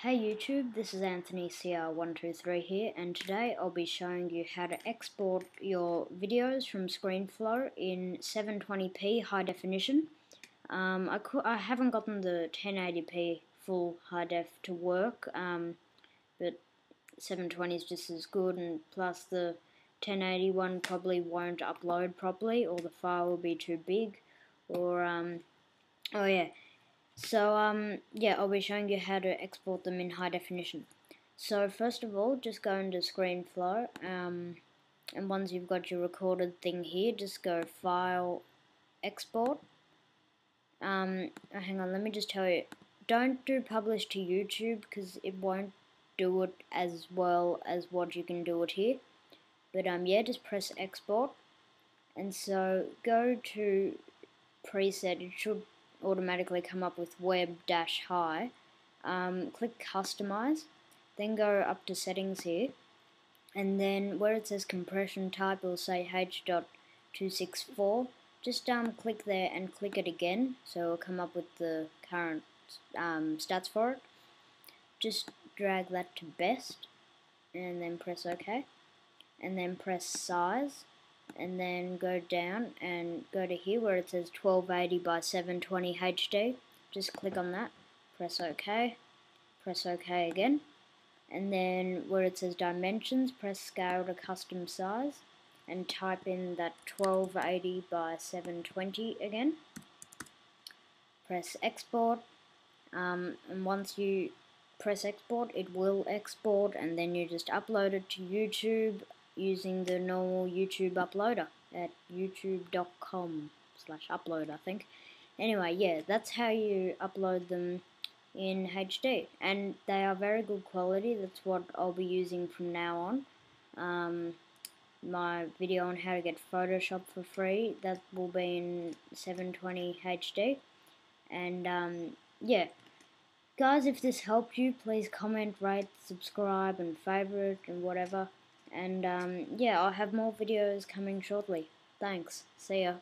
Hey YouTube, this is Anthony CR123 here, and today I'll be showing you how to export your videos from Screenflow in 720p high definition. I haven't gotten the 1080p full high def to work, but 720 is just as good, and plus the 1080 one probably won't upload properly, or the file will be too big, or oh yeah. So yeah, I'll be showing you how to export them in high definition. So first of all, just go into Screenflow, and once you've got your recorded thing here, just go File, Export. Hang on, let me just tell you, don't do Publish to YouTube because it won't do it as well as what you can do it here. But yeah, just press Export, and so go to Preset. It should automatically come up with web-high. Click customize, then go up to settings here, and then where it says compression type, it will say H.264. Just click there and click it again, so it will come up with the current stats for it. Just drag that to best, and then press OK, and then press size, and then go down and go to here where it says 1280 by 720 HD. Just click on that, press OK again, and then where it says dimensions, press scale to custom size and type in that 1280 by 720 again. Press export, and once you press export, it will export, and then you just upload it to YouTube using the normal YouTube uploader at youtube.com/upload, I think. Anyway, yeah, that's how you upload them in HD, and they are very good quality. That's what I'll be using from now on. My video on how to get Photoshop for free, that will be in 720 HD, and yeah. Guys, if this helped you, please comment, rate, subscribe, and favorite, and whatever. And yeah, I'll have more videos coming shortly. Thanks. See ya.